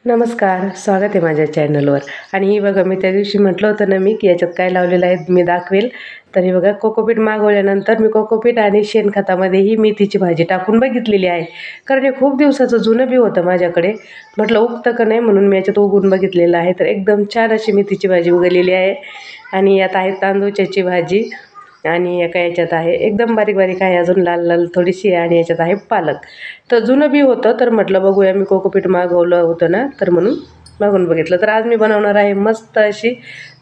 नमस्कार, स्वागत आहे माझ्या चॅनलवर. आणि ही बघा, मी त्या दिवशी म्हटलं होतं ना की याच्यात काय लावलेलं आहे मी दाखवेल. तर हे बघा, कोकोपीट मागवल्यानंतर मी कोकोपीट आणि शेणखतामध्ये ही मेथीची भाजी टाकून बघितलेली आहे. कारण हे खूप दिवसाचं जुनं बी होतं माझ्याकडे. म्हटलं उगतं का नाही म्हणून मी याच्यात उगवून बघितलेलं आहे. तर एकदम छान अशी मेथीची भाजी उगवलेली आहे. आणि यात आहे तांदूळची भाजी आणि एका याच्यात आहे एकदम बारीक बारीक आहे, अजून लाल लाल थोडीशी आहे. आणि याच्यात आहे पालक. तर जुनं बी होतं, तर म्हटलं बघूया, मी कोकोपीट मागवलं होतं ना, तर म्हणून मागून बघितलं. तर आज मी बनवणार आहे मस्त अशी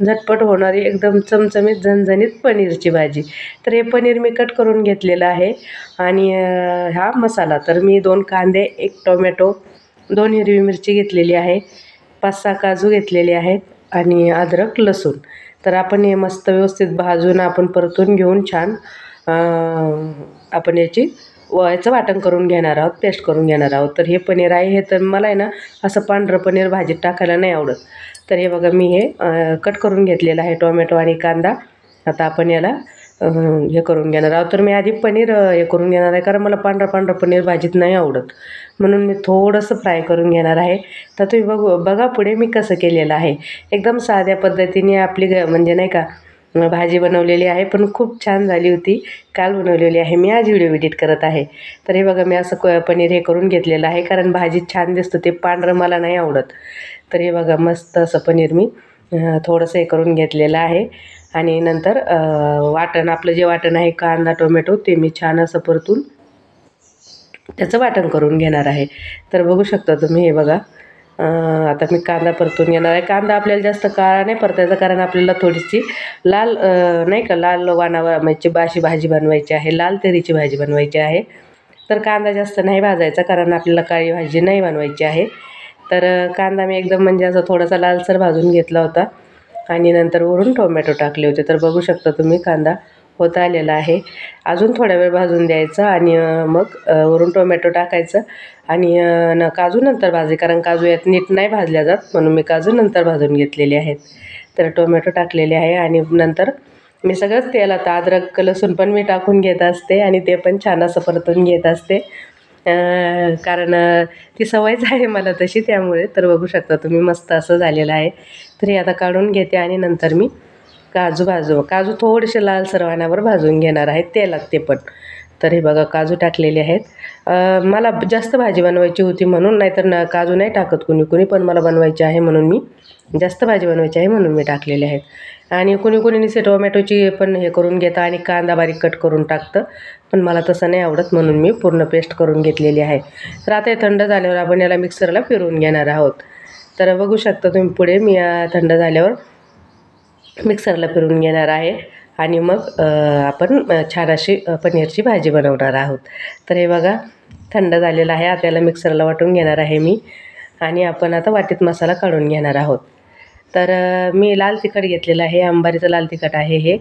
झटपट होणारी एकदम चमचमीत झणझणीत पनीरची भाजी. तर हे पनीर मी कट करून घेतलेलं आहे. आणि हा मसाला, तर मी 2 कांदे, 1 टोमॅटो, 2 हिरवी मिरची घेतलेली आहे, 5-6 काजू घेतलेले आहेत आणि अद्रक लसूण. तर आपण हे मस्त व्यवस्थित भाजून आपण परतून घेऊन छान आपण याचं वाटण करून घेणार आहोत, पेस्ट करून घेणार आहोत. तर हे पनीर आहे, हे तर मला आहे ना असं पांढरं पनीर भाजीत टाकायला नाही आवडत. तर हे बघा, मी हे कट करून घेतलेलं आहे टोमॅटो आणि कांदा. आता आपण याला हे करून घेणार आहोत. तर मी आधी पनीर हे करून घेणार आहे, कारण मला पांढरं पनीर भाजीत नाही आवडत, म्हणून मी थोडंसं फ्राय करून घेणार आहे. तर तुम्ही बघा पुढे मी कसं केलेलं आहे. एकदम साध्या पद्धतीने आपली म्हणजे नाही का भाजी बनवलेली आहे, पण खूप छान झाली होती. काल बनवलेली आहे मी, आज व्हिडिओ एडिट करत आहे. तर हे बघा, मी असं पनीर हे करून घेतलेलं आहे, कारण भाजीत छान दिसतं, ते पांढरं मला नाही आवडत. तर हे बघा, मस्त असं पनीर मी थोडंसं हे करून घेतलेलं आहे. आणि नंतर वाटण, आपलं जे वाटण आहे कांदा टोमॅटो, ते मी छान असं परतून त्याचं वाटण करून घेणार आहे. तर बघू शकता तुम्ही, हे बघा, आता मी कांदा परतून घेणार आहे. कांदा आपल्याला जास्त काळा नाही परतायचा, कारण आपल्याला थोडीशी लाल नाही का लाल म्हणजे अशी भाजी बनवायची आहे, लाल तर्हेची भाजी बनवायची आहे. तर कांदा जास्त नाही भाजायचा, कारण आपल्याला काळी भाजी नाही बनवायची आहे. तर कांदा मी एकदम म्हणजे असं थोडासा लालसर भाजून घेतला होता. आणि नंतर वरून टोमॅटो टाकले होते. तर बघू शकता तुम्ही, कांदा होत आलेला आहे. अजून थोडा वेळ भाजून द्यायचा आणि मग वरून टोमॅटो टाकायचं. आणि काजू नंतर भाजे, कारण काजू यात नीट नाही भाजल्या जात, म्हणून मी काजू नंतर भाजून घेतलेले आहेत. तर टोमॅटो टाकलेले आहे आणि नंतर मी सगळंच तेलात अद्रक लसूण पण मी टाकून घेत असते आणि ते पण छान असं परतून घेत असते, कारण ती सवयच आहे मला तशी, त्यामुळे. तर बघू शकता तुम्ही, मस्त असं झालेलं आहे. तर हे आता काढून घेते आणि नंतर मी काजू थोडेसे लालसर वाण्यावर भाजून घेणार आहेत तेलात, ते पण. तर हे बघा, काजू टाकलेले आहेत. मला जास्त भाजी बनवायची होती म्हणून, नाहीतर काजू नाही टाकत कुणी, पण मला बनवायची आहे म्हणून मी जास्त भाजी बनवायची आहे म्हणून मी टाकलेले आहेत. आणि कुणी नुसते टोमॅटोची पण हे करून घेतं आणि कांदा बारीक कट करून टाकतं, पण मला तसं नाही आवडत, म्हणून मी पूर्ण पेस्ट करून घेतलेली आहे. तर आता हे थंड झाल्यावर आपण याला मिक्सरला फिरवून घेणार आहोत. तर बघू शकता तुम्ही पुढे, मी थंड झाल्यावर मिक्सरला फिरवून घेणार आहे. आणि मग आपण छान अशी पनीरची भाजी बनवणार आहोत. तर हे बघा, थंड झालेलं आहे. आता याला मिक्सरला वाटून घेणार आहे मी. आणि आपण आता वाटीत मसाला काढून घेणार आहोत. तर मी लाल तिखट घेतलेलं आहे, अंबारीचं लाल तिखट आहे हे.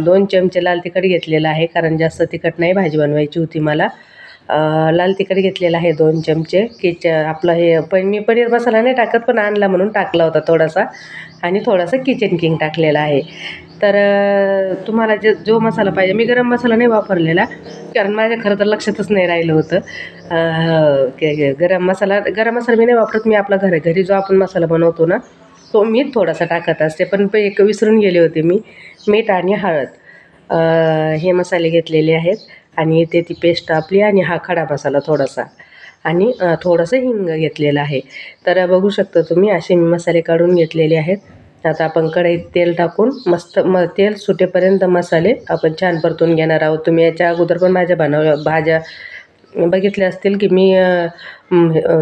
2 चमचे लाल तिखट घेतलेलं आहे, कारण जास्त तिखट नाही भाजी बनवायची होती मला. लाल तिखट घेतलेलं आहे 2 चमचे. आपलं हे मी पनीर मसाला नाही टाकत, पण आणला म्हणून टाकला होता थोडासा. आणि थोडासा किचन किंग टाकलेला आहे. तर तुम्हाला जो मसाला पाहिजे, मी गरम मसाला नाही वापरलेला, कारण माझ्या खरं तर लक्षातच नाही राहिलं होतं. गरम मसाला मी नाही वापरत. मी आपला घरी जो आपण मसाला बनवतो ना, तो मी थोडासा टाकत असते, पण एक विसरून गेले होते मी. मीठ आणि हळद हे मसाले घेतलेले आहेत. आणि ती पेस्ट आपली, आणि हा खडा मसाला थोडासा, आणि थोडंसं हिंग घेतलेलं आहे. तर बघू शकता तुम्ही, असे मी मसाले काढून घेतलेले आहेत. आता आपण कढईत तेल टाकून मस्त तेल सुटेपर्यंत मसाले आपण छान परतून घेणार आहोत. तुम्ही याच्या अगोदर पण माझ्या भाज्या बघितल्या असतील की मी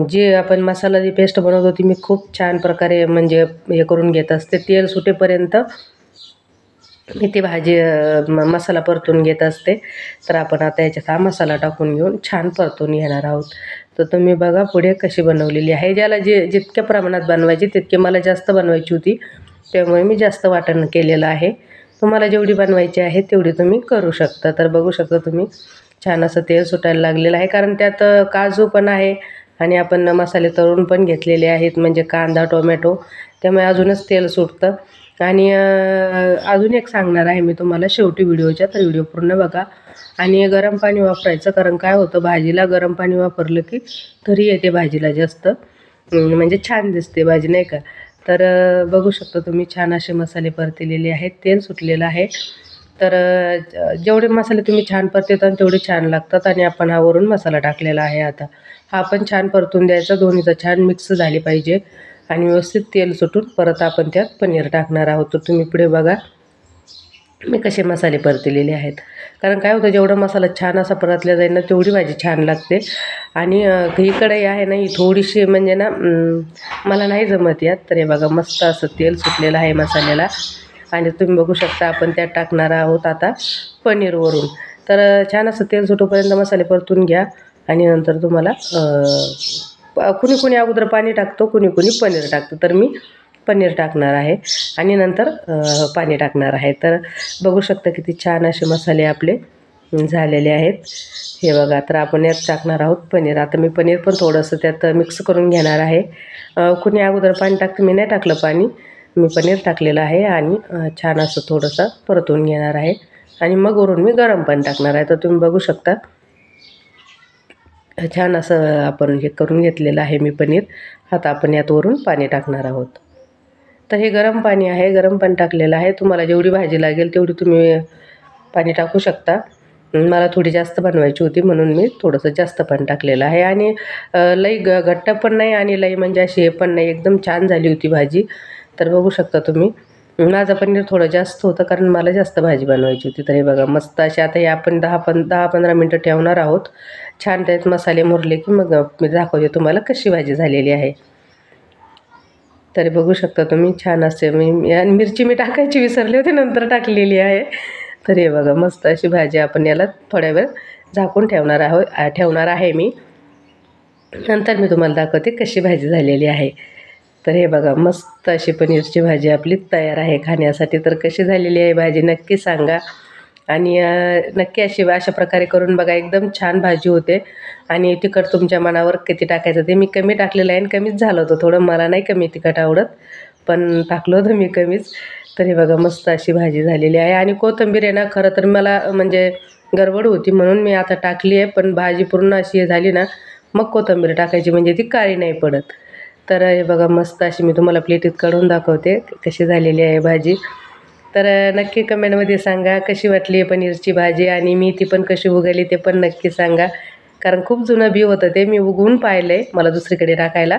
जे आपण मसाला जी पेस्ट बनवतो ती मी खूप छान प्रकारे म्हणजे हे करून घेत असते. तेल सुटेपर्यंत मी ती भाजी मसाला परतून घेत असते. तर आपण आता याच्यात हा मसाला टाकून घेऊन छान परतून घेणार आहोत. तर तुम्ही बघा पुढे कशी बनवलेली आहे. ज्याला जितक्या प्रमाणात बनवायची तितके, मला जास्त बनवायची होती त्यामुळे मी जास्त वाटण केलेलं आहे. तुम्हाला जेवढी बनवायची आहे तेवढी तुम्ही करू शकता. तर बघू शकता तुम्ही, छान असं तेल सुटायला लागलेलं आहे, कारण त्यात काजू पण आहे आणि आपण मसाले तळून पण घेतलेले आहेत, म्हणजे कांदा टोमॅटो, त्यामुळे अजूनच तेल सुटतं. आणि अजून एक सांगणार आहे मी तुम्हाला शेवटी व्हिडिओच्या, तर व्हिडिओ पूर्ण बघा. आणि गरम पाणी वापरायचं, कारण काय होतं भाजीला गरम पाणी वापरलं की तरी येते भाजीला जास्त. म्हणजे छान दिसते भाजी नाही का. तर बघू शकता तुम्ही छान असे मसाले परतलेले आहेत, तेल सुटलेलं आहे. तर जेवढे मसाले तुम्ही छान परतवता तेवढे छान लागतात. आणि आपण हा वरून मसाला टाकलेला आहे. आता हा पण छान परतून द्यायचा, दोन्हीचं छान मिक्स झाली पाहिजे आणि व्यवस्थित तेल सुटून परत आपण त्यात पनीर टाकणार आहोत. तर तुम्ही पुढे बघा मी कसे मसाले परतलेले आहेत. कारण काय होतं, जेवढा मसाला छान असा परतला जाईल ना तेवढी भाजी छान लागते. आणि ही कढई आहे ना, ही थोडीशी म्हणजे ना मला नाही जमत यात. तर हे बघा मस्त असं तेल सुटलेलं आहे मसाल्याला. आणि तुम्ही बघू शकता आपण त्यात टाकणार आहोत आता पनीर वरून. तर छान असं तेल सुटूपर्यंत मसाले परतून घ्या. आणि नंतर तुम्हाला कुणी कुणी अगोदर पाणी टाकतो, कुणी कुणी पनीर टाकतं. तर मी पनीर टाकणार आहे आणि नंतर पाणी टाकणार आहे. तर बघू शकता किती छान असे मसाले आपले झालेले आहेत. हे बघा, तर आपण यात टाकणार आहोत पनीर. आता मी पनीर पण थोडंसं त्यात मिक्स करून घेणार आहे. कुणी अगोदर पाणी टाकतं, मी नाही टाकलं पाणी, मी पनीर टाकलेलं आहे. आणि छान असं थोडंसं परतून घेणार आहे. आणि मग वरून मी गरम पाणी टाकणार आहे. तर तुम्ही बघू शकता छान असं आपण हे करून घेतलेलं आहे मी पनीर. आता आपण यात वरून पाणी टाकणार आहोत. तर हे गरम पाणी आहे, गरम पाणी टाकलेलं आहे. तुम्हाला जेवढी भाजी लागेल तेवढी तुम्ही पाणी टाकू शकता. मला थोडी जास्त बनवायची होती म्हणून मी थोडंसं जास्त पाणी टाकलेलं आहे. आणि लई घट्ट पण नाही आणि लई म्हणजे अशी हे पण नाही, एकदम छान झाली होती भाजी. तर बघू शकता तुम्ही माझं पनीर थोडं जास्त होतं कारण मला जास्त भाजी बनवायची होती. तर हे बघा मस्त अशी आता हे आपण 10-15 मिनटं ठेवणार आहोत. छान त्यात मसाले मुरले की मग मी दाखवते तुम्हाला कशी भाजी झालेली आहे. तरी बघू शकता तुम्ही छान असे मिरची मी टाकायची विसरले होते, नंतर टाकलेली आहे. तर हे बघा मस्त अशी भाजी आपण याला थोड्या वेळ झाकून ठेवणार आहे मी. नंतर मी तुम्हाला दाखवते कशी भाजी झालेली आहे. तर हे बघा मस्त अशी पनीरची भाजी आपली तयार आहे खाण्यासाठी. तर कशी झालेली आहे भाजी नक्की सांगा. आणि नक्की अशा प्रकारे करून बघा, एकदम छान भाजी होते. आणि तिखट तुमच्या मनावर किती टाकायचं ते, मी कमी टाकलेलं आहे आणि कमीच झालं होतं थोडं, मला नाही कमी तिखट आवडत पण टाकलं होतं मी कमीच. तर हे बघा मस्त अशी भाजी झालेली आहे. आणि कोथिंबीर आहे ना, खरं तर मला म्हणजे गडबड होती म्हणून मी आता टाकली आहे, पण भाजी पूर्ण अशी झाली ना मग कोथिंबीर टाकायची म्हणजे ती काळी नाही पडत. तर हे बघा मस्त अशी मी तुम्हाला प्लेटीत काढून दाखवते कशी झालेली आहे भाजी. तर नक्की कमेंटमध्ये सांगा कशी वाटली पनीरची भाजी. आणि मी ती पण कशी उगवली ते पण नक्की सांगा. कारण खूप जुनं बी होतं ते, मी उगवून पाहिलं आहे मला दुसरीकडे टाकायला.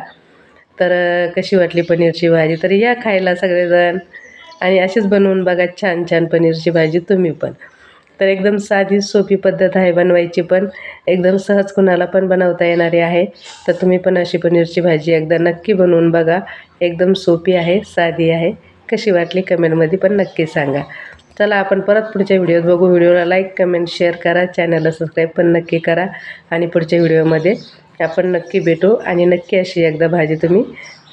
तर कशी वाटली पनीरची भाजी. तर या खायला सगळेजण आणि अशीच बनवून बघा छान छान पनीरची भाजी तुम्ही पण. तर एकदम साधी सोपी पद्धत आहे बनवायची, पण एकदम सहज कुणाला पण बनवता येणारी आहे. तर तुम्ही पण अशी पनीरची भाजी एकदा नक्की बनवून बघा. एकदम सोपी आहे, साधी आहे. कशी वाटली कमेंटमध्ये पण नक्की सांगा. चला आपण परत पुढच्या व्हिडिओत बघू. व्हिडिओला लाईक कमेंट शेअर करा, चॅनलला सबस्क्राईब पण नक्की करा. आणि पुढच्या व्हिडिओमध्ये आपण नक्की भेटू. आणि नक्की अशी एकदा भाजी तुम्ही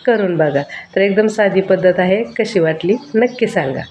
करून बघा. तर एकदम साधी पद्धत आहे, कशी वाटली नक्की सांगा.